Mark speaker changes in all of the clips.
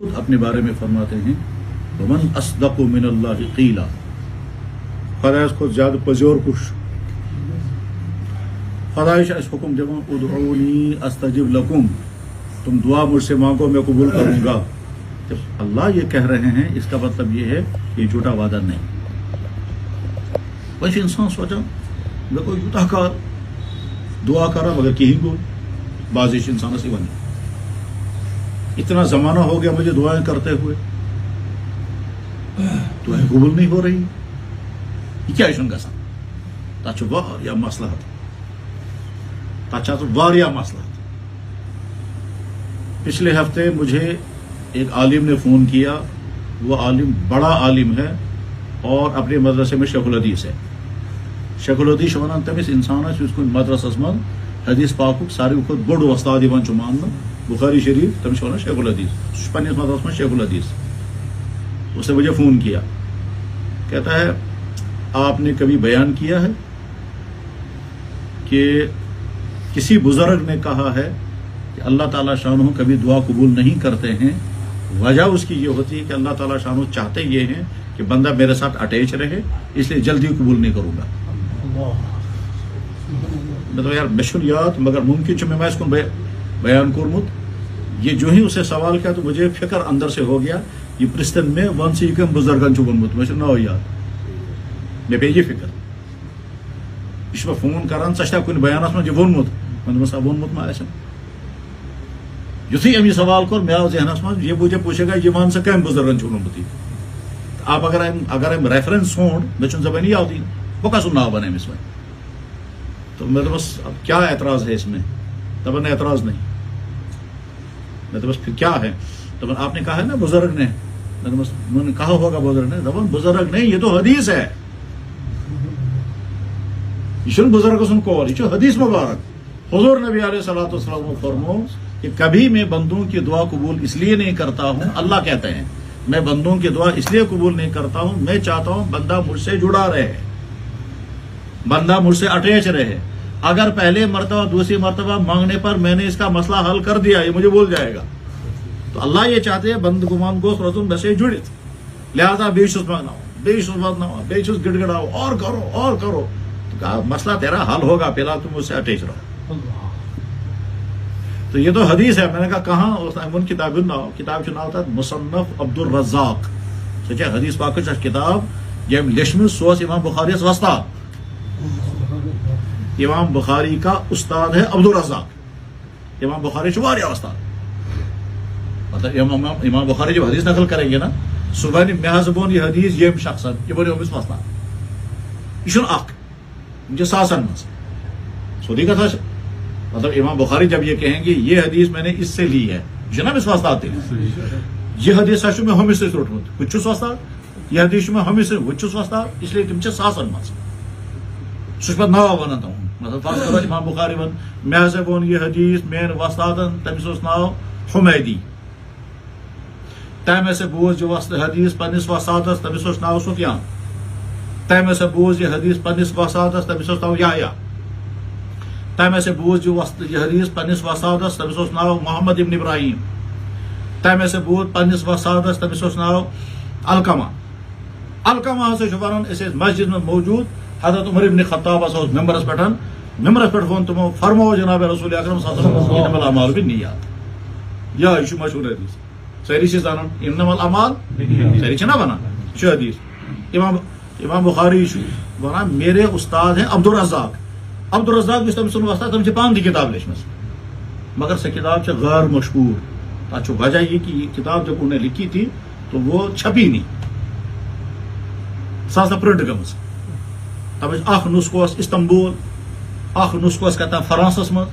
Speaker 1: اپنے بارے میں فرماتے ہیں ومن اصدق من اللہ قیلا، خدا کو زیادہ پزیور کش خدا اس حکم دوں ادعونی استجب لکم، تم دعا مجھ سے مانگو میں قبول کروں گا۔ جب اللہ یہ کہہ رہے ہیں اس کا مطلب یہ ہے کہ یہ جھوٹا وعدہ نہیں۔ ویسے انسان سوچا دیکھو یوتہ کا دعا کرا مگر کہیں گو بازش انسان سے بنے، اتنا زمانہ ہو گیا مجھے دعائیں کرتے ہوئے، دعائیں قبول نہیں ہو رہی، یہ کیا ایشن گژھان؟ تتھ چھُ واریاہ مصلحت، تتھ چھِ آسان واریاہ مصلحت۔ پچھلے ہفتے مجھے ایک عالم نے فون کیا، وہ عالم بڑا عالم ہے اور اپنے مدرسے میں شیخ الحدیث ہے۔ شیخ الحدیث ونان تمس انسانس اس کن مدرسس من حدیث پاک ساروی کھت بوڑ وستاد مان بخاری شریف، تمس ونان شیخ الحدیث، پنس مدرسے میں شیخ الحدیث۔ اس نے مجھے فون کیا، کہتا ہے آپ نے کبھی بیان کیا ہے کہ کسی بزرگ نے کہا ہے کہ اللہ تعالیٰ شانہ کبھی دعا قبول نہیں کرتے ہیں، وجہ اس کی یہ ہوتی ہے کہ اللہ تعالیٰ شانہ چاہتے یہ ہیں کہ بندہ میرے ساتھ اٹیچ رہے، اس لیے جلدی قبول نہیں کروں گا۔ مطلب یار مشن یاد مگر ممکن میں اس کو بیان کورمت، یہ جو ہی اسے سوال کیا تو مجھے فکر اندر سے ہو گیا، یہ پرستن میں ون سی کم بزرگن ونمت مجھے نو یاد، مے پہ یہ فکر یہ فون کران ژا کن بیانس من یہ وونمت میں وونمت ما آسن، یتھے ام یہ سوال کور مے آو ذہنس من یہ مجھے پوچھے گا یہ ون سا کم بزرگن ونمت، اب اگر ام ریفرنس سونڈ مے زبانی یاد وہ کس ناو بنے امس وی، تو میں دس اب کیا اعتراض ہے اس میں؟ دپان اعتراض نہیں، میں دس پھر کیا ہے؟ دپان آپ نے کہا ہے نا بزرگ نے، میں نے کہا ہوگا بزرگ نے، دپان بزرگ نہیں یہ تو حدیث ہے، یہ بزرگ سن کول یہ حدیث مبارک، حضور نبی علیہ الصلوۃ والسلام فرمو کہ کبھی میں بندوں کی دعا قبول اس لیے نہیں کرتا ہوں، اللہ کہتے ہیں میں بندوں کی دعا اس لیے قبول نہیں کرتا ہوں، میں چاہتا ہوں بندہ مجھ سے جڑا رہے، بندہ مجھ سے اٹیچ رہے، اگر پہلے مرتبہ دوسری مرتبہ مانگنے پر میں نے اس کا مسئلہ حل کر دیا یہ مجھے بھول جائے گا، تو اللہ یہ چاہتے ہیں بند گمان گوس روزن بسے جڑت، لہذا بیس مانگنا بیس بدنا بیس گڑ گڑاؤ اور کرو، تو کہا مسئلہ تیرا حل ہوگا، پہلا تم مجھ سے اٹیچ رہو۔ تو یہ تو حدیث ہے، میں نے کہا کہاں؟ اس نے من کتاب ناو، کتاب ناو تھا مصنف عبد الرزاق، سچے حدیث پاک کتاب یم لیشم سوس امام بخاری وسطاد، امام بخاری کا استاد ہے عبد الرزاق، امام بخاری واریاہ استاد، مطلب امام بخاری جب حدیث نقل کریں گے نا صبح مے حظ بون یہ حدیث یم شخص یہ بنو امس وسطاد، یہ اخ مجھے ساسن مز سودی کتھا، مطلب امام بخاری جب یہ کہیں گے یہ حدیث میں نے اس سے لی ہے، یہ نا امس وسطاد تھی، یہ حدیث میں ہمس سے روٹمت بت چھس وسطاد، یہ حدیث میں ہمس سے بت چھس وسطاد، اس لیے تم ساسن مز سہ پہ ناو ونان تم، مطلب فرض کرو امام بخاری ون مے ہسا وون یہ حدیث مین وستادن تمس اوس ناو حمیدی، تمہ ہسا بوز یہ حدیث پنس وستادس تمس اوس ناو سفیان، تمہ ہسا بوز یہ حدیث پنس وستادس تمس اوس ناو یحییٰ، تمہ ہسا بوز یہ حدیث پنس وستادس تمس اوس ناو محمد ابن ابراہیم، تمہ ہسا بوز پنس وستادس تمس اوس ناو علقمہ ہسا ونان اس مسجد میں موجود حضرت عمر ابن خطاب ہسا ممبرس پہ ون تمو فرمو جناب رسول اکرم صلی اللہ علیہ وسلم انما الاعمال بالنیات، یہ مشہور حدیث ساری سے زانن انما الاعمال ساری چھنا ونان یہ حدیث، امام بخاری ونان میرے استاد ہیں عبد الرزاق اس تم سن واسطہ تم پان کی کتاب لیچمس، مگر سہ کتاب غیر مشہور، تک وجہ یہ کہ یہ کتاب جب انہیں لکھی تھی تو وہ چھپی نہیں، سا پرنٹ گم، تب اخ نسخہ استنبول، اخ نسخہ کتان فرانسس من،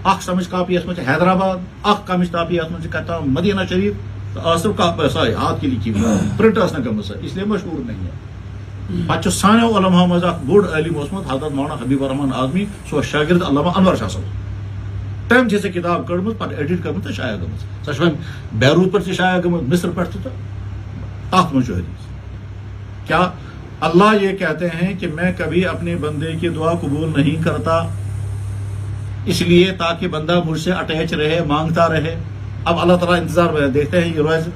Speaker 1: اخ سمجھ کاپی من حیدرآباد، اخ کمچ کاپی من کتان مدینہ شریف، تو صرف سائے ہاتھ کی لکھی ہوئی پرنٹ نا گم، اس لیے مشہور نہیں ہے۔ پتہ سانو علماء مز اخ بوڑ عالم اوسمت حضرت مولانا حبیب الرحمان اعظمی، سو شاگرد علامہ انور شاہ صاحب، تم سہ کتاب کڑمت پتہ ایڈٹ کرمت تو شائع گمت، سہ بیروت پہ شائع گمت، مصر پہ تو تک من حدیث کیا اللہ یہ کہتے ہیں کہ میں کبھی اپنے بندے کی دعا قبول نہیں کرتا، اس لیے تاکہ بندہ مجھ سے اٹیچ رہے، مانگتا رہے۔ اب اللہ تعالیٰ انتظار میں دیکھتے ہیں یہ روز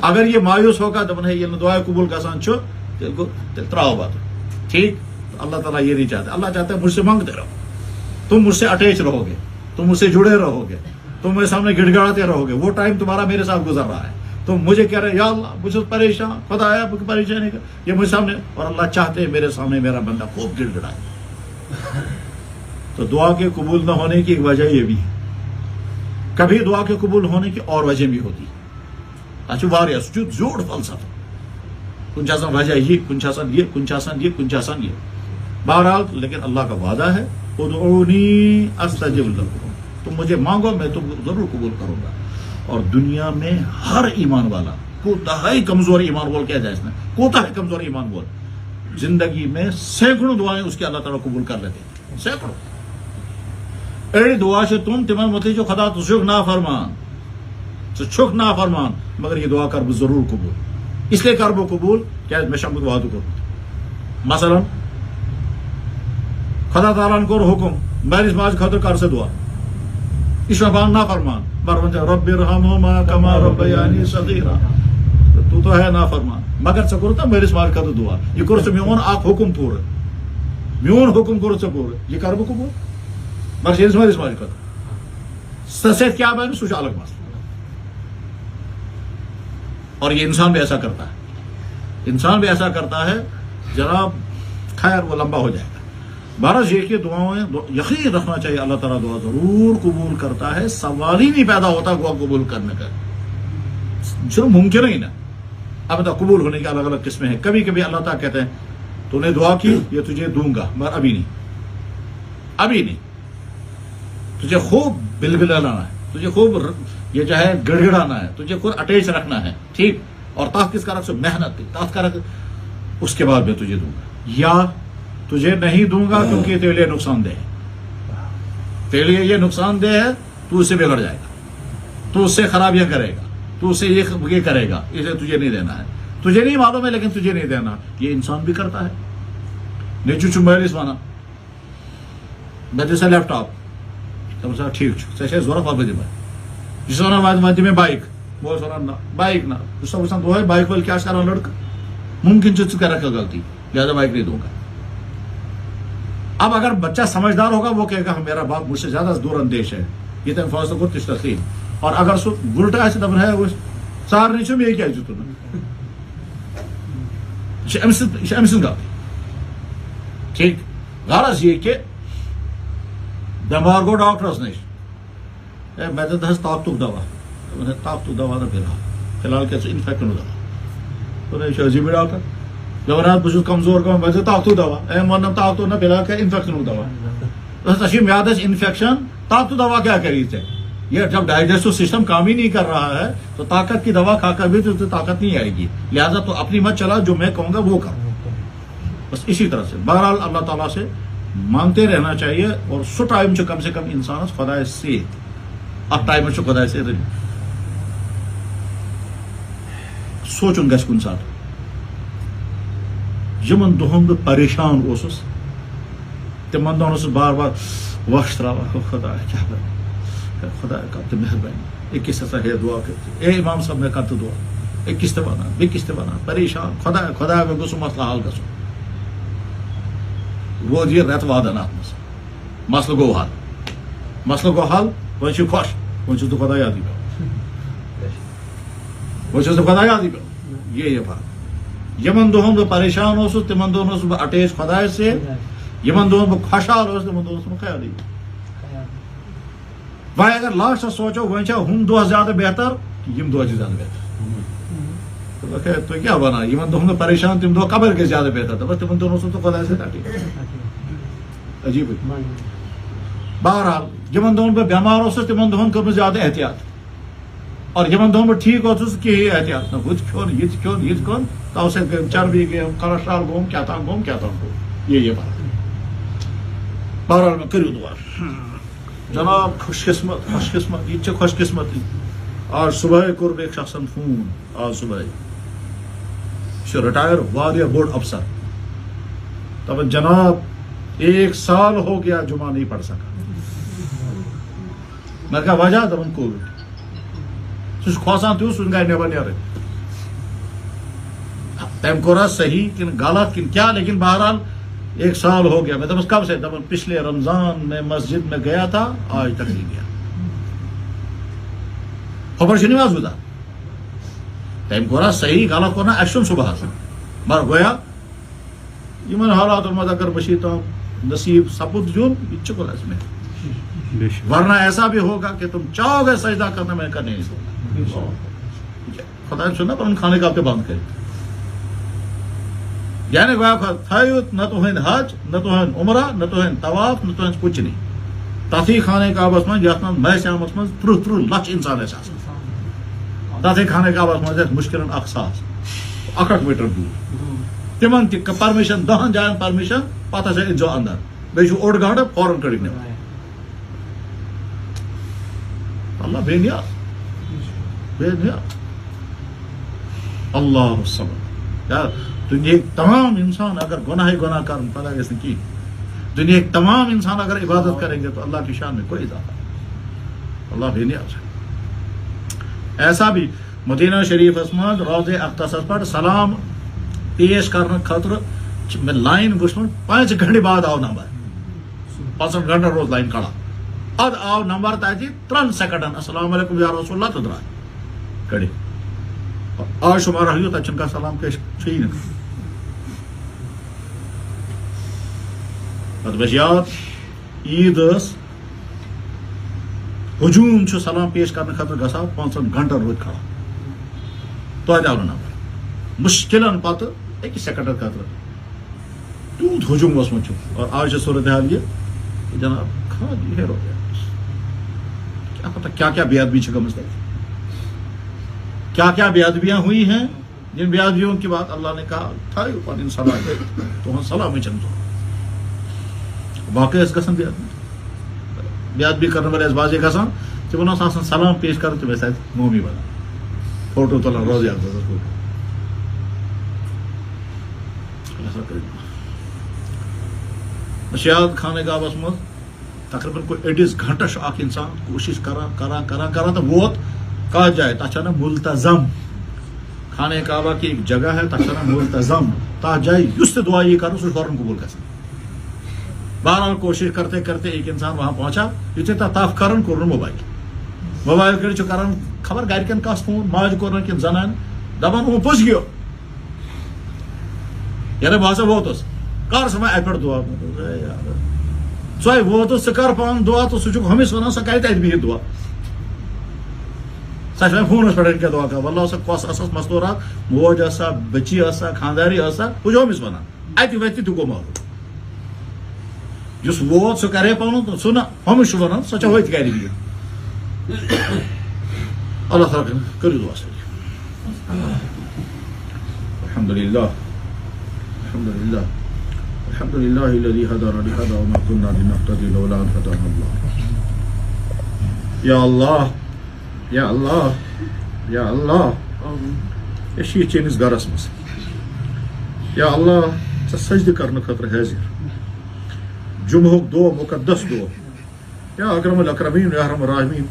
Speaker 1: اگر یہ مایوس ہوگا دپان ہے یہ دعائیں قبول گژھان تیل تراؤ بات ٹھیک. اللہ تعالیٰ یہ نہیں چاہتا. اللہ چاہتا ہے مجھ سے مانگتے رہو, تم مجھ سے اٹیچ رہو گے, تم مجھ سے جڑے رہو گے, تم میرے سامنے گڑ گڑاتے رہو گے. وہ ٹائم تمہارا میرے ساتھ گزر رہا ہے, تم مجھے کہہ رہے یا اللہ مجھے پریشان, خدایا پریشانی کا یہ مجھے سامنے, اور اللہ چاہتے ہیں میرے سامنے میرا بندہ خوب گڑ گڑائے. تو دعا کے قبول نہ ہونے کی ایک وجہ یہ بھی ہے. کبھی دعا کے قبول ہونے کی اور وجہ بھی ہوتی ہے. اچھا واریاہ سہ چھُ زیوٗٹھ فلسفہ, کُنہِ چھِ آسان وجہ یہ, کُنہِ چھِ آسان یہ, کُنہِ چھِ آسان یہ, کُنہِ چھِ آسان یہ. بہرحال لیکن اللہ کا وعدہ ہے ادعونی استجب لکم, تم مجھے مانگو میں تم کو ضرور قبول کروں گا. اور دنیا میں ہر ایمان والا کوتاہ کمزور ایمان وول کیا جائے اس میں کوتاہ کمزور ایمان وول زندگی میں سینکڑوں دعائیں اس کے اللہ تعالیٰ قبول کر لیتے ہیں, سینکڑوں. اڑی دعا سے تم تمن متھی جو خدا تو چھک نافرمان, ژٕ چھُکھ نافرمان, مگر یہ دعا کر بہٕ ضرور قبول. اس لیے کر بہٕ قبول کیازِ مےٚ چھُ آمُت وعدٕ کوٚرمُت. مثلاً خدا تعالیٰ ہن کوٚر حکم مٲلِس ماجہِ خٲطرٕ کر ژٕ دعا, یہِ چھُ بان نافرمان, برون رب ارحمہما کما ربیانی صغیرا, تو ہے نافرمان, مگر ژےٚ کوٚرُتھ نا مٲلِس ماجہِ خٲطرٕ دعا, یہِ کوٚر ژےٚ میون اکھ حکم پوٗرٕ, میون حکم کوٚر ژےٚ پوٗرٕ, یہِ کر بہٕ قبول مگر چٲنِس مٲلِس ماجہِ خٲطرٕ. ژےٚ سۭتۍ کیٛاہ بنہِ سُہ چھُ الگ مسئلہ. اور یہ انسان بھی ایسا کرتا ہے, انسان بھی ایسا کرتا ہے. جناب خیر وہ لمبا ہو جائے گا. بہرحال یہ کہ دعاؤں یقین رکھنا چاہیے اللہ تعالیٰ دعا ضرور قبول کرتا ہے. سوال ہی نہیں پیدا ہوتا دعا قبول کرنے کا, صرف ممکن ہی نا. اب قبول ہونے کی الگ الگ قسمیں ہیں. کبھی کبھی اللہ تعالیٰ کہتے ہیں تو نے دعا کی یہ تجھے دوں گا مگر ابھی نہیں, ابھی نہیں. تجھے خوب بلبلانا ہے, تجھے خوب یہ جو ہے گڑ گڑانا ہے, تجھے خوب اٹیچ رکھنا ہے ٹھیک, اور تاکہ کس کا رکھ محنت کی تاکہ رکھ, اس کے بعد میں تجھے دوں گا. یا تجھے نہیں دوں گا کیونکہ تیرے لیے نقصان دہ ہے, تیرے لیے یہ نقصان دہ ہے, تو اس سے بگڑ جائے گا, تو اس سے خرابیاں کرے گا, تو اس سے یہ کرے گا, اسے تجھے نہیں دینا ہے. تجھے نہیں معلوم ہے لیکن تجھے نہیں دینا. یہ انسان بھی کرتا ہے. نیچو چھُ مٲلِس وَنان مےٚ دِ سا لیپ ٹاپ, دَپان سا ٹھیٖک چھُ ژےٚ چھےٚ ضوٚرتھ وۄنۍ بہٕ دِمے. یہ چھُ وَنان وۄنۍ دِ مےٚ بایک, بہٕ اوسُس وَنان نہ بایک نہ. بہٕ چھُس وٕچھان دۄہے بایک وٲلۍ کیٛاہ چھِ کران لڑکہٕ, ممکن چھُ ژٕ کرکھ غلطی لہٰذا بائک نہیں دوں گا. اب اگر بچہ سمجھدار ہوگا وہ کہے گا میرا باپ مجھ سے زیادہ دور اندیش ہے, یہ تم فاصلہ کو تسلیم. اور اگر سو الٹا آسہِ دپان ہے سارنٕے چھُ مے کیازِ تُلُن, یہ چھِ أمۍ سٕنٛز غلطی ٹھیک. غرض یہ کہ بیمار گوٚو ڈاکٹرس نش, مےٚ دِتہس طاقتُک دوا, طاقتُک دوا نہ فی الحال کیٛاہ ژٕ اِنفیکشنُک دوا, یہِ چھُ عجیٖبٕے ڈاکٹر. دپان بہٕ چھُس کمزور گوٚمُت, مےٚ دِ طاقتُک دوا, ووٚنُم طاقتُک نہ فی الحال کیٛاہ اِنفیکشنُک دوا. ژےٚ چھُے میادس انفیکشن, طاقتُک دوا کیا کری ژےٚ. یہ جب ڈائجسٹو سسٹم کام ہی نہیں کر رہا ہے تو طاقت کی دوا کھا کر بھی تو طاقت نہیں آئے گی. لہٰذا تو اپنی مت چلا, جو میں کہوں گا وہ کر. بس اسی طرح سے بہرحال اللہ تعالیٰ سے مانگتے رہنا چاہیے. اور سو ٹائم کم سے کم انسان خدا سے ات ٹائم خدا سے سوچن گژھِ کُنہِ ساتہٕ یِمن دۄہن بہٕ پریشان اوسُس تِمن دۄہن اوسُس بار بار وش تراوان, خدا کیٛاہ بنہِ, خدا کر تو مہربانی, أکِس ہسا ہے دعا کٔرِتھ, اے امام صٲب مےٚ کر تو دعا, أکِس تہِ وَنان بیٚکِس تہِ وَنان پریشان, خدا مےٚ گوٚژھ مسلہٕ حل گژھُن. ووت یہِ رٮ۪تہٕ وادن اتھ منٛز, مسلہٕ گوٚو حل, مسلہٕ گوٚو حل, وۄنۍ چھُ خۄش, وۄنۍ چھُس نہٕ خدا یادٕے پیٚوان, وۄنۍ چھُس نہٕ خدا یادٕے پیٚوان. یہ بات یمن دۄہن بہٕ پریشان اوسُس تِمن دۄہن اوسُس بہٕ اٹیچ خدایس سے, یمن دۄہن بہٕ خۄشحال اوسُس تِمن دۄہن اوس نہٕ خیالٕے. وۄنۍ اگر لاسٹس سوچو وۄنۍ چھا ہُم دۄہ زیادٕ بہتر یِم دۄہ چھِ زیادٕ بہتر. تُہۍ کیٛاہ وَنان, یِمن دۄہن بہٕ پریشان تِم دۄہ کپٲرۍ گٔے زیادٕ بہتر, دپس تِمن دۄہن اوسُس نہٕ خۄدایس سۭتۍ اٹیچ. عجیٖبٕے. بہرحال یِمن دۄہن بہٕ بٮ۪مار اوسُس تِمن دۄہن کٔر مےٚ زیادٕ احتیاط, اور یِمن دۄہن بہٕ ٹھیٖک اوسُس کِہیٖنۍ احتیاط نہ, ہُہ تہِ کھیوٚن یہِ تہِ کھیوٚن یہِ تہِ کھیوٚن, تو سۭتۍ گٔے چربی گٔیم, کولسٹرال گوٚم, کیٛاہ تام گوٚم کیٛاہ تام گوٚم. یہ بات. بہرحال مےٚ کٔرِو دعا. جناب خوش قسمت, خوش قسمت, یہ چھِ خوش قسمتی. آج صبح کوٚر مےٚ أکۍ شخصن فون, آج صبح یہ چھُ رٹائر واریاہ بوٚڑ افسر, دپان جناب 1 سال ہو گیا جمعہ نہیں پڑھ سکا. میں کہا وجہ, دپان کووڈ. سہ کھوسان تیوت سہ گھر نبر نیرن تم کورا صحیح کن غلط کن کیا لیکن بہرحال 1 سال ہو گیا. میں دپس کب سے دپن پچھلے رمضان میں مسجد میں گیا تھا آج تک نہیں گیا. خبر چھ نماز گزار تم کورا صحیح غلط کورنا اچھن صبح مگر گویا یمن حالاتن مز اگر بشیر تام نصیب سپد جون یہ چکل اس میں ورنہ ایسا بھی ہوگا کہ تم چاہو گے سجدہ کرنا میں کرنے نہیں دوں گا. خدا نے سنا پر کھانے کا آپ کے بند کرے یعنی گویا تھایوت نہ تو حج نہ تو عمرہ نہ تو طواف نہ تو کچھ نہیں تھی خانے کعبس من یت من مہ شامس من 30 لچھ انسان تھی خانے کعبس من مشکل 1 میٹر دور تمن تہ پرمیشن 10 جائن پرمیشن پتہ انزو اندر بیچ اوڑ گھنٹہ فوراً کڑک نماز. اللہ بے نیاز اللہ صبر یار دنیا تمام انسان اگر گناہ کرن پتہ گھس کی دنیا تمام انسان اگر عبادت کریں گے تو اللہ کی شان میں کوئی اضافہ نہیں. اللہ بے نیاز ہے. ایسا بھی مدینہ شریف من روض اقدس پر سلام پیش کرنے خاطر میں لائن وچن 5 گھنٹے بعد آو نمبر 5 گھنٹہ روز لائن کھڑا اد آو نمبر تاجی 3 سیکنڈن السلام علیکم یا رسول اللہ تو درائے کڑی آج شمار رہیو تچن کا سلام پیش چھی نا پتہ بس یاد عید ہجوم سلام پیش کرنے خاطر گھا 5 گھنٹن روز کھڑا تو آو نمبر مشکلن پتہ 1 سیکنڈ خاطر تیوت ہجوم وسمت اور آج صورتحال یہ جناب خالی ہے رو گیا کیا پتہ کیا بے ادبی گمز کیا بے ادبیاں ہوئی ہیں جن بے ادبیوں کی بات اللہ نے کہا تھا پن سلام تو سلام چند باقی گھن بے ادبی کرنے والے بازے گھان تمن آسان سلام پیش کر تم مومی بنا فوٹو تلان روز یاد خانے کعبس مز تقریباً کوئی 80 گھنٹہ اخ انسان کوشش کران تو ووت کت جائے تک نا ملتظم خانہ کعبہ کی ایک جگہ ہے تک نا ملتظم تک جائے اس دعا یہ کر فوراً قبول گا. بہرحال کوشش کرتے کرتے ایک انسان وہاں پہنچا یتھے تف کرن کور موبائل کر کران خبر گرکن کس فون ماج کور کن زنان دپان وہ پوچھ گیو یعنی بہ سا ووتس کر سا ات پہ دعا ژے ووتس ژٕ کر پان دعا تو سہ ہمس ونان سہ کر بہت دعا سہ فونس پہ کیا دعا کر واللہ سا کس آس مستورات موج آسا بچی آسا خانداری آسا وہ ہمس ونان ات وتہ تہ گو معلوم اس ووت سہ کرے پن سہ نا ہمس ونان سہ ہوت کر بہت اللہ تعالیٰ کرو دعا سر الحمد للہ الحمد للہ الذي هدانا لهذا وما كنا لنهتدي لولا ان هدانا الله. یا اللہ یا اللہ یا اللہ یہ چینس گرس مز یا اللہ ژٕ سجدٕ کرنے خاطر حاضر جمعہک دو مقدس دو یا اکرم الاکرمین یا ارحم الراحمین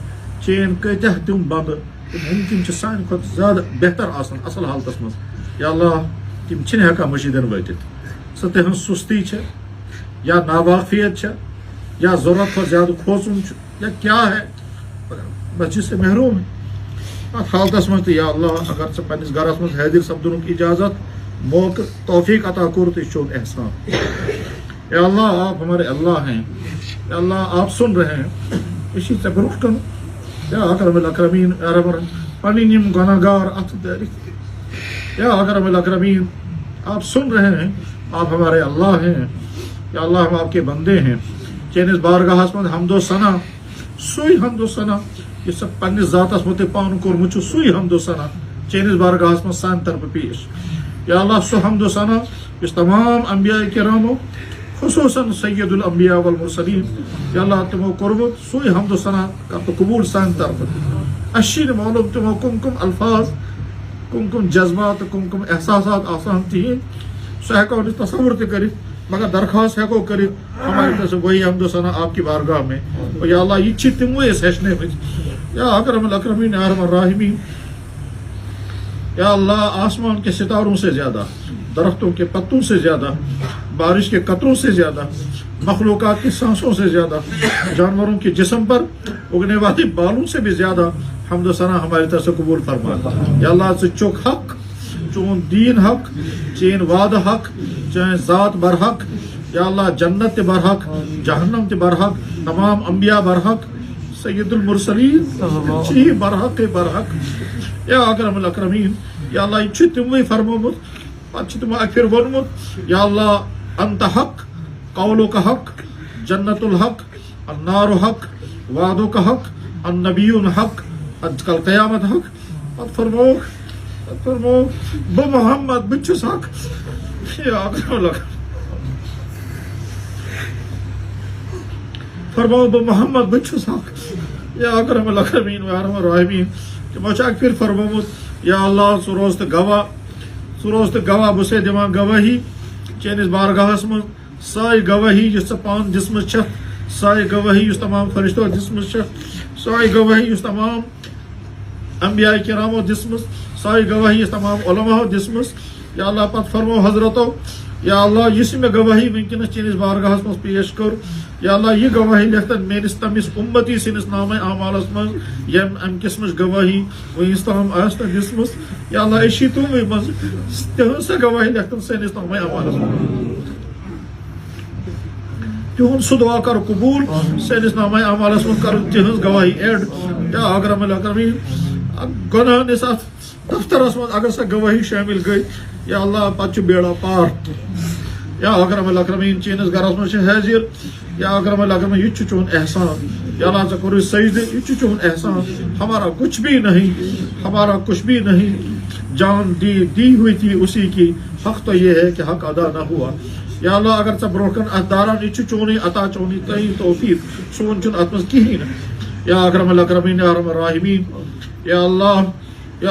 Speaker 1: چین کتہ تم بند ممکن سان کھت زیادہ بہتر آسان اصل حالتس مز یا اللہ تم چھن ہیکان مشیدن واتت سہ تہذ سستی یا ناواقفیت یا ضرورت کھت زیادہ کھوژن یا کیا ہے بچے سے محروم ہے ات حالتس مز یا اللہ اگر ژٕ پننس گرس مز حاضر سپدنک اجازت موقع توفیق عطا کور تو چون احسان. یا اللہ آپ ہمارے اللہ ہیں یا اللہ آپ سن رہے ہیں اسی سے برخ کن یا اکرم الاکرمین پنن یم گناہ گار ات یا اکرم الاکرمین آپ سن رہے ہیں آپ ہمارے اللہ ہیں یا اللہ ہم آپ کے بندے ہیں چینس بارگاہس مز حمد و ثنا سوئی حمد و ثنا یہ سب پنس ذاتس متعلق پان کورمت سوئی حمد و ثنا چینس بارگاہس مز سان طرف پیش یا اللہ سو حمد و ثنا اس تمام انبیاء کرامو خصوصاً سید الانبیاء والمرسلین یا اللہ تمو کورمت سوئی حمد و ثنا تو قبول سان طرف اشین معلوم تمو کم الفاظ کم جذبات کم احساسات آسان تین سہ ہیکو تصور تہ کرت مگر درخواست ہیکو کرت ہماری طرف سے وہی حمد و ثنا آپ کی بارگاہ میں یا اللہ یہ تموے ہیچنے یا اکرم الاکرمین یا ارحم الراحمین. یا اللہ آسمان کے ستاروں سے زیادہ، درختوں کے پتوں سے زیادہ، بارش کے قطروں سے زیادہ، مخلوقات کی سانسوں سے زیادہ، جانوروں کے جسم پر اگنے والے بالوں سے بھی زیادہ حمد و ثنا ہماری طرف سے قبول فرما. یا اللہ سے چوک حق، چون دین حق، چین وعد حق، چین ذات برحق. یا اللہ جنت تے برحق، جہنم تے برحق، تمام انبیاء برحق، سید المرسلین چی برحق برحق. یا اکرم الاکرمین. یا اللہ یہ تموی فرمومت پتہ تمو اکہ پھر ونمت. یا اللہ انت حق، قولک حق، جنت الحق، النار حق، وعدک حق، النبیون حق، کل قیامت حق. پتہ فرمو بہ محمد بہ چھس حق. یا اکرم الاکرمین فرمو بہ محمد بہ چھس حق. یا اکرم الاکرمین و ارحم الراحمین. تمو چھ اکہ پھر فرمومت یا اللہ ژٕ روزتہٕ گواہ بہٕ چھُسے دِوان گواہی چٲنِس بارگاہس منٛز سٲے گواہی یُس ژےٚ پانہٕ دِژمٕژ چھَتھ، سٲے گواہی یُس تمام فرشتو دِژمٕژ چھےٚ، سٲے گواہی یُس تمام انبیاء کرامو دِژمٕژ، سٲے گواہی یُس تمام علماہو دِژمٕژ. یا اللہ پتہٕ فرمو حضرتو یا اللہ یُس مےٚ گواہی وٕنکیٚنس چٲنِس بارگاہس منٛز پیش کٔر، یا اللہ یہ گواہی لیکھتن میٲنِس تٔمِس اُمتی سٕنٛدِس نامے اعمالس منٛز ییٚمۍ اَمہِ قٕسمٕچ گواہی وٕنیُس تام آسہِ نہٕ دِژمٕژ. یا اللہ أسۍ چھِ تِموٕے منٛز تِہنٛز سۄ گواہی لیکھتن سٲنِس نامے اعمالس منٛز. تِہُنٛد سُہ دعا کر قبوٗل، سٲنِس نامے اعمالس منٛز کر تِہنٛز گواہی ایڈ. یا اکرم الاکرمین گۄناہ ہٕنٛدِس اتھ دفترس منٛز اگر سۄ گواہی شٲمِل گٔے یا اللہ پتہٕ چھُ بیڑا پار. یا اکرم الاکرمین چٲنِس گرس منٛز چھِ حٲضِر. یا اکرم الاکرمین یہ چھُ چون احسان. یا اللہ ژےٚ کوٚرُے سجدٕ، یہ چھُ چون احسان. ہمارا کچھ بھی نہیں، ہمارا کچھ بھی نہیں. جان دی ہوئی تھی اسی کی، حق تو یہ ہے کہ حق ادا نہ ہوا. یا اللہ اگر ژےٚ برونٛہہ کن اتھ داران یہ چھُ چونُے عطا، چونُے تۄہی توفیق، سون چھُنہٕ اتھ منٛز کہیٖنۍ نہٕ. یا اکرم الاکرمین یا ارحم الراحمین. یا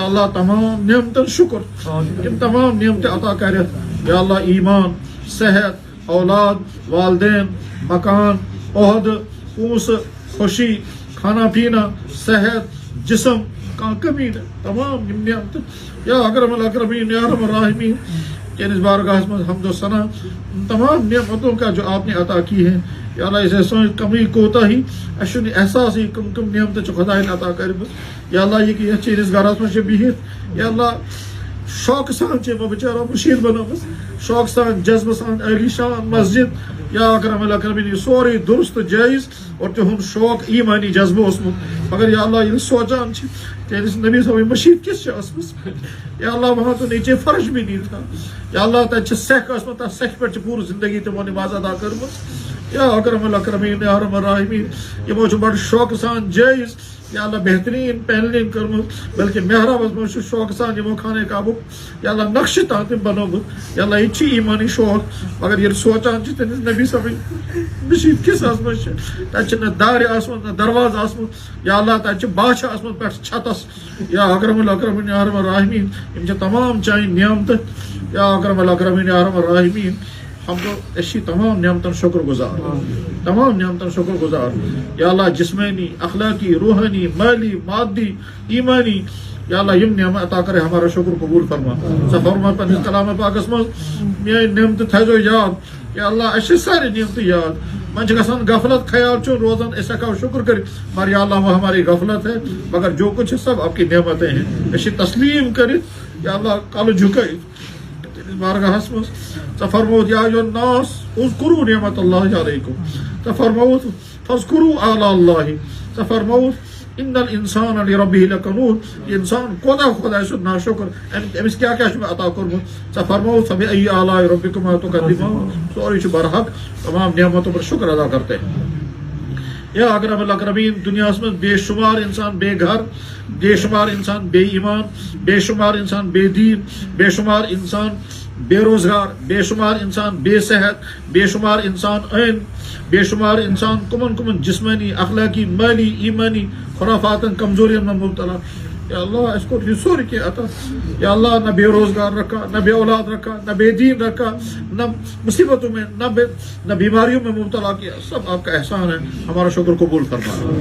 Speaker 1: اللہ تمام نعمتن شکر یِم تمام نعمتہٕ عطا کرتھ. یا اللہ ایمان، صحت، اولاد، والدین، مکان، عہدٕ، پونسہٕ، خوشی، کھانا پینا، صحت، جسم، کانٛہہ کمی نہٕ، تمام یِم نعمتہٕ. یا اکرم الاکرمین یا ارحم الراحمین چٲنِس بارگاہس منٛز حمد و ثنا ان تمام نعمتوں کا جو آپ نے عطا کی ہے. یا اللہ اسے سوچ کمی کوتاہی اَسہِ چھُنہٕ احساسٕے کم نعمتہٕ چھِ خۄدایَن عطا کٔرمٕژ. یا اللہ یہ کہ یتھ چٲنِس گرس منٛز چھِ بِہِتھ یا اللہ شوقہٕ سان چھِ یِمو بِچارو مٔشیٖد بنٲومٕژ، شوقہٕ سان، جذبہٕ سان، عٲلی شان مسجد. یا اکرم الاکرمین یہ سورُے درست جٲیِز اور تِہُنٛد شوق ایٖمٲنی جذبہٕ اوسمُت. مگر یا اللہ ییٚلہِ سونٛچان چھِ چٲنِس نبی صٲبٕنۍ مٔشیٖد کِژھ چھِ ٲسمٕژ. یا اللہ وہاں تو نیچے فرش بھی نہیں تھا. یا اللہ تتہِ چھِ سٮ۪کھ ٲسمٕژ، تتھ سٮ۪کھِ پٮ۪ٹھ چھِ پوٗرٕ زندگی تِمو نماز ادا کٔرمٕژ. یا اکرم الاکرمین یا ارحم الراحمین یِمو چھُ بڑٕ شوقہٕ سان جٲیِز یا اللہ بہتریٖن پینلنگ کٔرمٕژ، بلکہ محرابس منٛز چھُ شوقہٕ سان یِمو خانہ کعبُک یا اللہ نقشہٕ تام تِم بنومُت. یا اللہ یہِ تہِ چھِ ایٖمٲنی شوق. مگر ییٚلہِ سونٛچان چھِ تٔمِس نبی صٲبٕنۍ مٔشیٖد کِژھ ٲسمٕژ چھِ، تتہِ چھِ نہ دارِ آسمٕژ نہ دروازٕ آسمُت. یا اللہ تتہِ چھِ باچھا آسمُت پٮ۪ٹھٕ چھتس. یا اکرم الاکرمین یا ارحم الراحمین یِم چھِ تمام چانہِ نعمتہٕ. یا اکرم الاکرمین یا ارحم الراحمین أسۍ چھِ تمام نعمتن شکر گزار، تمام نعمتن شکر گزار. یا اللہ جسمانی، اخلاقی، روحانی، مالی، مادی، ایمانی یا اللہ یم نعمت عطا کرے ہمارا شکر قبول فرما. ژٕ فرما پننِس کلام پاکس منٛز میٲنۍ نعمتہٕ تھٲیزو یاد. یا اللہ اَسہِ چھِ سارے نعمتہٕ یاد، وۄنۍ چھِ گژھان غفلت، خیال چھُ روزان أسۍ ہٮ۪کو شکر کٔرِتھ، مگر یا اللہ وہ ہماری غفلت ہے. مگر جو کچھ ہے سب آپ کی نعمتیں ہیں. أسۍ چھِ تسلیٖم کٔرِتھ یا اللہ کلہٕ جھُکٲیِتھ بارگاہس منٛز. ژٕ فرمووُتھ یا ایُہا الناس اذکروا نعمت اللہ علیکم. ژٕ فرمووُتھ فاذکروا آلاء اللہ. ژٕ فرمووُتھ ان الانسان لربہ لکنود. یہ انسان کوتاہ خۄداے سُنٛد ناشکر، أمِس کیٛاہ کیٛاہ چھُ مےٚ عطا کوٚرمُت. ژٕ فرمووُتھ فبأی آلاء ربکما تکذبان. سورُے چھُ برحق، تمام نعمتوں پر شکر ادا کرتے ہیں. یا اکرم الاکرمین دنیاہس منٛز بے شمار انسان بے گھر، بے شمار انسان بے ایمان، بے شمار انسان بے دین، بے شمار انسان بے روزگار، بے شمار انسان بے صحت، بے شمار انسان عین، بے شمار انسان کمن جسمانی، اخلاقی، مالی، ایمانی خرافاتن کمزورین میں مبتلا.
Speaker 2: یا اللہ اس کو رسور کے عطا، یا اللہ نہ بے روزگار رکھا، نہ بے اولاد رکھا، نہ بے دین رکھا، نہ مصیبتوں میں نہ بیماریوں میں مبتلا کیا، سب آپ کا احسان ہے، ہمارا شکر قبول فرما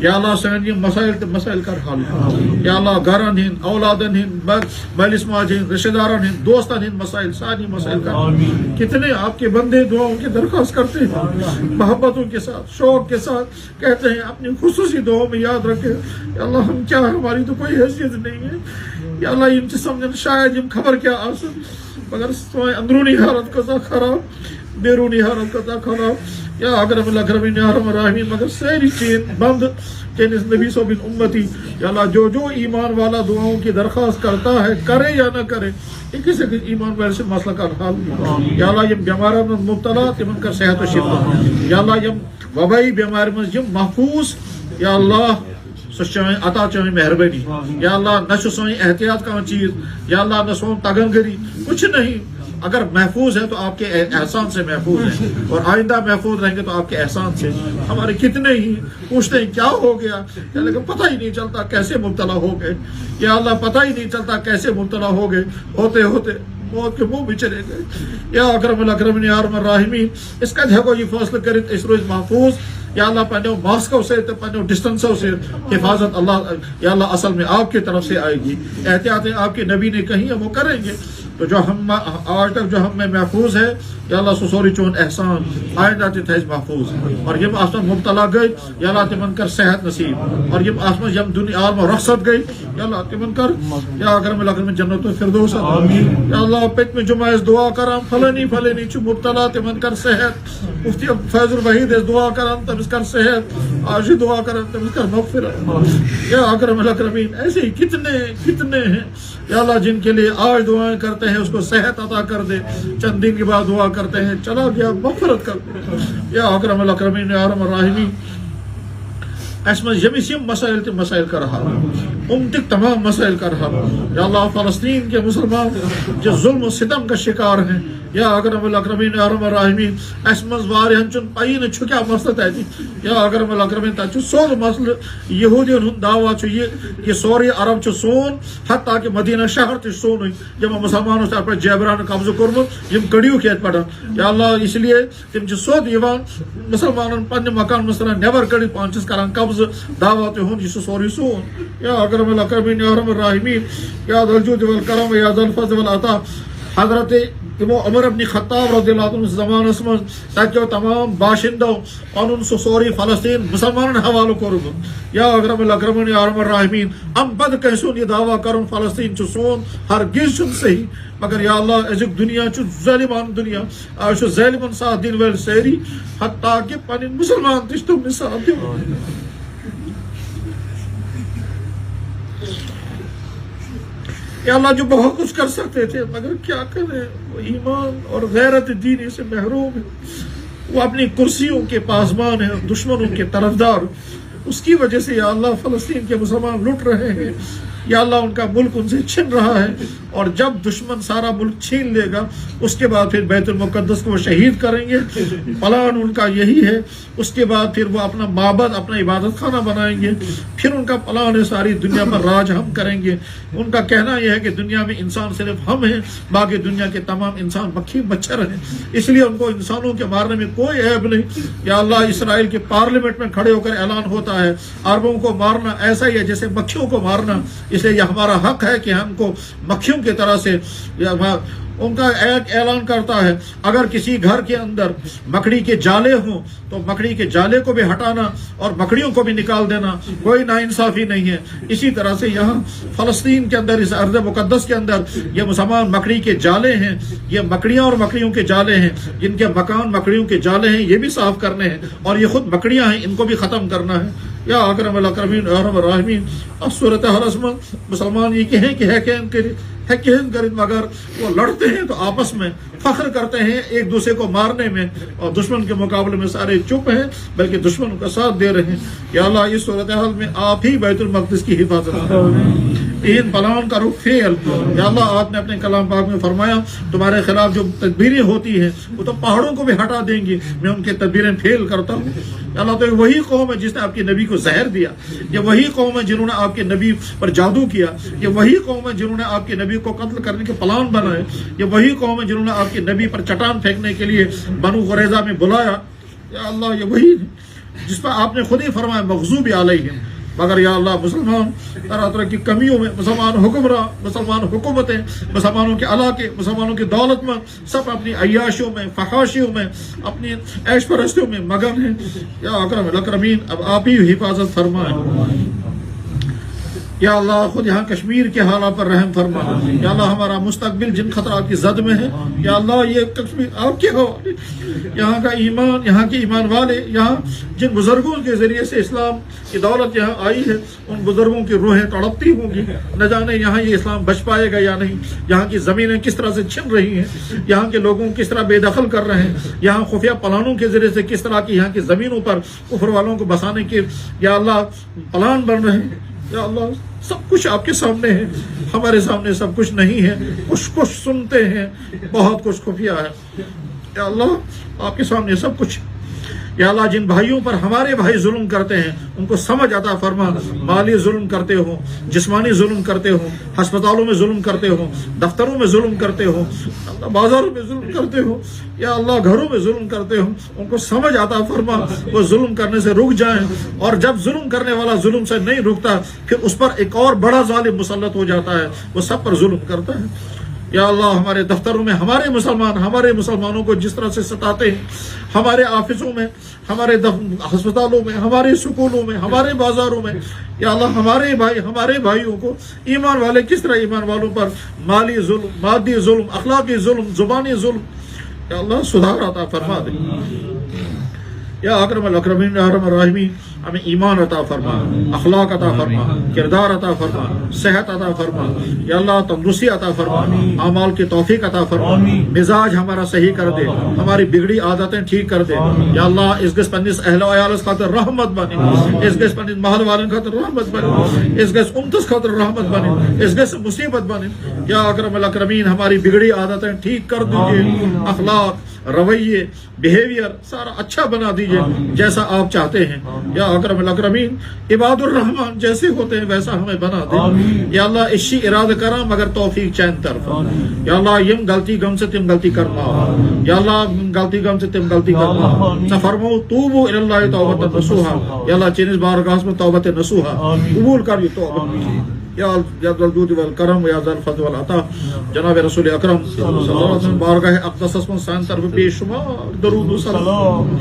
Speaker 2: یا اللہ سین یہ مسائل کر حل یا اللہ گھرن ہند اولادن ہند مالس ماج ہند رشتہ دارن ہند دوستن ہند مسائل ساری مسائل کر، کتنے آپ کے بندے دعاؤں کی درخواست کرتے ہیں محبتوں کے ساتھ شوق کے ساتھ کہتے ہیں اپنی خصوصی دعاؤں میں یاد رکھے یا اللہ ہم کیا ہماری تو کوئی حیثیت نہیں ہے یا اللہ یم سمجھن شاید یم خبر کیا آسن مگر اندرونی حالت کتا خراب بیرونی حالت کتا خراب یا اکرم الاکرمین یا ارحم الراحمین مگر ساری چیز بند چینس نبی صاحب امتی یا اللہ جو ایمان والا دعاؤں کی درخواست کرتا ہے کرے یا نہ کرے کسی ایمان والے سے مسئلہ کا حل یا اللہ یم بیمارن مبتلا تمن کر صحت و شفا یا اللہ یم وبائی بیمار من یم محفوظ یا اللہ سوائیں عطا چاہیں مہربانی یا اللہ نہ سوائیں احتیاط کا چیز یا اللہ نہ سوائیں تگن گری کچھ نہیں، اگر محفوظ ہے تو آپ کے احسان سے محفوظ ہے اور آئندہ محفوظ رہیں گے تو آپ کے احسان سے۔ ہمارے کتنے ہی پوچھتے ہیں کیا ہو گیا لیکن پتہ ہی نہیں چلتا کیسے مبتلا ہو گئے یا اللہ پتہ ہی نہیں چلتا کیسے مبتلا ہو گئے، ہوتے ہوتے موت کے منہ بھی چلے گئے یا اکرم الاکرمین یا ارحم الراحمین اس کا جھگو یہ فیصلہ کرت اس روز محفوظ یا اللہ پنو ماسکو سے پنو ڈسٹنسوں سے حفاظت اللہ یا اللہ اصل میں آپ کی طرف سے آئے گی، احتیاطیں آپ کے نبی نے کہیں وہ کریں گے، تو جو ہم آج تک جو ہم میں محفوظ ہے یا اللہ سسوری چون احسان آئندہ تیز محفوظ اور یم آسمان مبتلا گئی یا اللہ تمن کر صحت نصیب اور یم آسمان یم دنیا عالم رخصت گئی یا اللہ تمن کر یا اکرم الاکرمین جنت الفردوس یا اللہ پت میں جمعہ اس دعا کرام فلانی چو مبتلا تمن کر صحت مفتی فیض الوحید اس دعا کرام تم اس کر صحت آج دعا کرام تم اس کر مغفرت یا اکرم الاکرمین ایسے ہی کتنے ہیں یا اللہ جن کے لیے آج دعائیں کرتے ہیں اس کو صحت عطا کر دے، چند دن کے بعد دعا کرتے ہیں چلا گیا مغفرت کر دے یا اکرم الاکرمین یا ارحم الراحمین۔ اس میں یم مسائل کا رہا امتک تمام مسائل کا رہا یا اللہ فلسطین کے مسلمان جو ظلم و ستم کا شکار ہیں یا اکرم الاکرمین یا ارحم الراحمین اس مز واریہن چن پین چھکیا مسئلہ تیتی یا اکرم الاکرمین تا چھ سود مسئلہ یہودین ہن دعویٰ چھ یہ سوری عرب چھ سون حتیٰ کہ مدینہ شہر تہ سون ہوئی جب مسلمانوں سے پر جیبران قبضہ کرمت یم کڑیو کھیت پڑا یا اللہ اس لیے تم چھ سود یوان مسلمانن پنہ مکان مثلا نیبر کڑی پانچس کران قبضہ دعویٰ تہ ہن یہ سوری سون یا اکرم الاکرمین یا ارحم الراحمین یا ذا الجود والکرم یا ذا الفضل والعطا۔ حضرت عمر ابن خطاب رضی اللہ عنہ زمان اسمن تاکہ تمام باشندوں قانون سوری فلسطین مسلمان حوالو کرو یا اکرم الاکرمین یا ارحم الراحمین ام بد کیسون یہ دعویٰ کرن فلسطین چھ سون ہرگز چھن صحیح مگر یا اللہ ازک دنیا چھ ظالمان دنیا آج ظالمان ساتھ دین ویل سیری حتیٰ کہ پنن مسلمان تشتم نے ساتھ دین یا اللہ جو بہت کچھ کر سکتے تھے مگر کیا کریں وہ ایمان اور غیرت دینی سے محروم ہے، وہ اپنی کرسیوں کے پاسبان ہیں دشمنوں کے طرفدار، اس کی وجہ سے یا اللہ فلسطین کے مسلمان لٹ رہے ہیں یا اللہ ان کا ملک ان سے چھن رہا ہے اور جب دشمن سارا ملک چھین لے گا اس کے بعد پھر بیت المقدس کو وہ شہید کریں گے، پلان ان کا یہی ہے، اس کے بعد پھر وہ اپنا معبد اپنا عبادت خانہ بنائیں گے، پھر ان کا پلان ہے ساری دنیا پر راج ہم کریں گے۔ ان کا کہنا یہ ہے کہ دنیا میں انسان صرف ہم ہیں، باقی دنیا کے تمام انسان مکھی مچھر ہیں، اس لیے ان کو انسانوں کے مارنے میں کوئی عیب نہیں۔ یا اللہ اسرائیل کے پارلیمنٹ میں کھڑے ہو کر اعلان ہوتا ہے عربوں کو مارنا ایسا ہی ہے جیسے مکھیوں کو مارنا، اس لیے یہ ہمارا حق ہے کہ ہم کو مکھیوں کی طرح سے ان کا ایک اعلان کرتا ہے اگر کسی گھر کے اندر مکڑی کے جالے ہوں تو مکڑی کے جالے کو بھی ہٹانا اور مکڑیوں کو بھی نکال دینا، کوئی ناانصافی نہیں ہے۔ اسی طرح سے یہاں فلسطین کے اندر اس ارض مقدس کے اندر یہ مسلمان مکڑی کے جالے ہیں، یہ مکڑیاں اور مکڑیوں کے جالے ہیں، جن کے مکان مکڑیوں کے جالے ہیں یہ بھی صاف کرنے ہیں اور یہ خود مکڑیاں ہیں ان کو بھی ختم کرنا ہے۔ یا اکرم الاکرمین ارحم الراحمین اب صورتحال میں مسلمان یہ کہیں کہ ہے کہ مگر وہ لڑتے ہیں تو آپس میں فخر کرتے ہیں ایک دوسرے کو مارنے میں اور دشمن کے مقابلے میں سارے چپ ہیں بلکہ دشمن کا ساتھ دے رہے ہیں۔ یا اللہ اس صورتحال میں آپ ہی بیت المقدس کی حفاظت تین پلان کا رخ فعل. یا اللہ آپ نے اپنے کلام پاک میں فرمایا تمہارے خلاف جو تدبیریں ہوتی ہیں وہ تو پہاڑوں کو بھی ہٹا دیں گی, میں ان کی تدبیریں فیل کرتا ہوں. یا اللہ تو وہی قوم ہے جس نے آپ کے نبی کو زہر دیا, یہ وہی قوم ہے جنہوں نے آپ کے نبی پر جادو کیا, یہ وہی قوم ہے جنہوں نے آپ کے نبی کو قتل کرنے کے پلان بنائے, یہ وہی قوم ہے جنہوں نے آپ کے نبی پر چٹان پھینکنے کے لیے بنو قریظہ میں بلایا. یا اللہ یہ وہی جس پر آپ نے خود ہی فرمایا مغضوب علیہم. مگر یا اللہ مسلمان طرح طرح کی کمیوں میں, مسلمان حکمراں, مسلمان حکومتیں, مسلمانوں کے علاقے, مسلمانوں کی دولت مند سب اپنی عیاشیوں میں, فحاشیوں میں, اپنی عیش پرستیوں میں مگن ہیں. یا اکرم الاکرمین اب آپ ہی حفاظت فرمائیں. یا اللہ خود یہاں کشمیر کے حالات پر رحم فرما. یا اللہ ہمارا مستقبل جن خطرات کی زد میں ہے, یا اللہ یہ کشمیر آپ کے حوالے, یہاں کا ایمان, یہاں کے ایمان والے, یہاں جن بزرگوں کے ذریعے سے اسلام کی دولت یہاں آئی ہے ان بزرگوں کی روحیں تڑپتی ہوں گی. نہ جانے یہاں یہ اسلام بچ پائے گا یا نہیں, یہاں کی زمینیں کس طرح سے چھن رہی ہیں, یہاں کے لوگوں کس طرح بے دخل کر رہے ہیں, یہاں خفیہ پلانوں کے ذریعے سے کس طرح کی یہاں کی زمینوں پر کفر والوں کو بسانے کے یا اللہ پلان بن رہے ہیں. یا اللہ سب کچھ آپ کے سامنے ہے, ہمارے سامنے سب کچھ نہیں ہے. کچھ کچھ سنتے ہیں, بہت کچھ خفیہ ہے. یا اللہ آپ کے سامنے سب کچھ. یا اللہ جن بھائیوں پر ہمارے بھائی ظلم کرتے ہیں ان کو سمجھ عطا فرما. مالی ظلم کرتے ہوں, جسمانی ظلم کرتے ہوں, ہسپتالوں میں ظلم کرتے ہوں, دفتروں میں ظلم کرتے ہوں, بازاروں میں ظلم کرتے ہوں, یا اللہ گھروں میں ظلم کرتے ہوں, ان کو سمجھ عطا فرما. وہ ظلم کرنے سے رک جائیں, اور جب ظلم کرنے والا ظلم سے نہیں رکتا پھر اس پر ایک اور بڑا ظالم مسلط ہو جاتا ہے, وہ سب پر ظلم کرتا ہے. یا اللہ ہمارے دفتروں میں ہمارے مسلمانوں کو جس طرح سے ستاتے ہیں, ہمارے آفسوں میں, ہمارے ہسپتالوں میں, ہمارے سکولوں میں, ہمارے بازاروں میں, یا اللہ ہمارے بھائیوں کو ایمان والے کس طرح ایمان والوں پر مالی ظلم, مادی ظلم, اخلاقی ظلم, زبانی ظلم, یا اللہ سدھار عطا فرما دے. یا اکرم الاکرمین یا ارحم الراحمین ہمیں ایمان عطا فرما, اخلاق عطا فرما, کردار عطا فرما, صحت عطا فرما. یا اللہ تندرستی عطا فرما, اعمال کی توفیق عطا فرما, مزاج ہمارا صحیح کر دے, ہماری بگڑی عادتیں ٹھیک کر دے. یا اللہ اس گس پنس اہل و عیال خاطر رحمت بنے, اس گس پنس محل والن خاطر رحمت بنے, اس گس امتس خاطر رحمت بنے, اس گس مصیبت بنے. یا اکرم الاکرمین ہماری بگڑی عادتیں ٹھیک کر دیجیے, اخلاق, رویے, بیہیویئر سارا اچھا بنا دیجئے جیسا آپ چاہتے ہیں. یا اکرم الاکرمین عباد الرحمن جیسے ہوتے ہیں ویسا ہمیں بنا دے. یا اللہ اشی ارادہ کرا مگر توفیق چین طرف. یا اللہ یم غلطی گم سے تم غلطی کرما, یا اللہ غلطی گم سے تم غلطی کرما. سفرمو توبو الی اللہ توبۃ نصوحا, یا اللہ چینز بارگاہ میں توبۃ نصوحا قبول کر یہ توبہ. یا ذل جود والکرم یا ذل فضل والعطا جناب رسول اکرم صلی اللہ علیہ وسلم بارگاہ اقدس میں سان طرف بے شمار درود و سلام,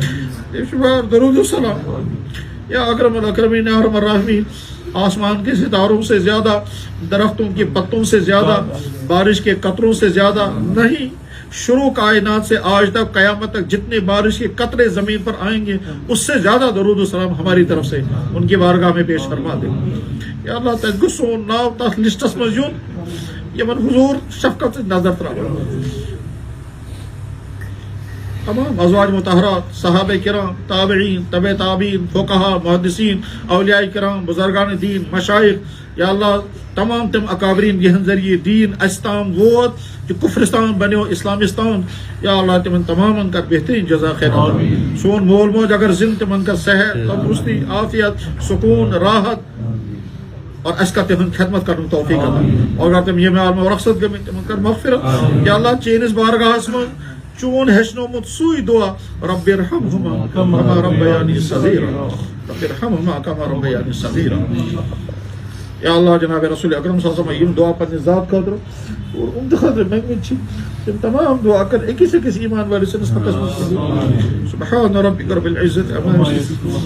Speaker 2: بے شمار درود و سلام. یا اکرم الاکرمین یا ارحم الراحمین آسمان کے ستاروں سے زیادہ, درختوں کے پتوں سے زیادہ, بارش کے قطروں سے زیادہ نہیں, شروع کائنات سے آج تک قیامت تک جتنے بارش کے قطرے زمین پر آئیں گے اس سے زیادہ درود و سلام ہماری طرف سے ان کی بارگاہ میں پیش فرما دے. یا اللہ تجگسون ناو تحت لسٹس مزیون یمن حضور شفقت سے نظر تراؤ. تمام ازواج مطہرات, صحابہ کرام, تابعین, تبع تابعین, فقہا, محدثین, اولیاء کرام, بزرگان دین, مشائخ, یا اللہ تمام تم اکابرین یہن ذریعے دین استام ووت جو کفرستان بنیو اسلامستان, یا اللہ تمن تمام کا بہترین جزا خیر سون مول موج اگر زند تمن کا صحت, تندرستی, عافیت, سکون, راحت اور اس کا تمن خدمت کرنے توفیق عطا. اور اگر تم یہ میں عالم رخصت گمی تمن کر مغفرت. یا اللہ چینس بارگاہ میں چون ہشنو مت سوئی دعا رب ارحمہما کما ربیانی صغیرا, رب ارحمہما کما ربیانی صغیرا. یا اللہ جناب رسول اکرم صلی اللہ علیہ وسلم یم دعا پنی ذات خاطر اور ان خاطر میں چھ تم تمام دعا کر ایک سے کسی ایمان والے سے نسبت سبحان ربک رب العزت عما یصفون.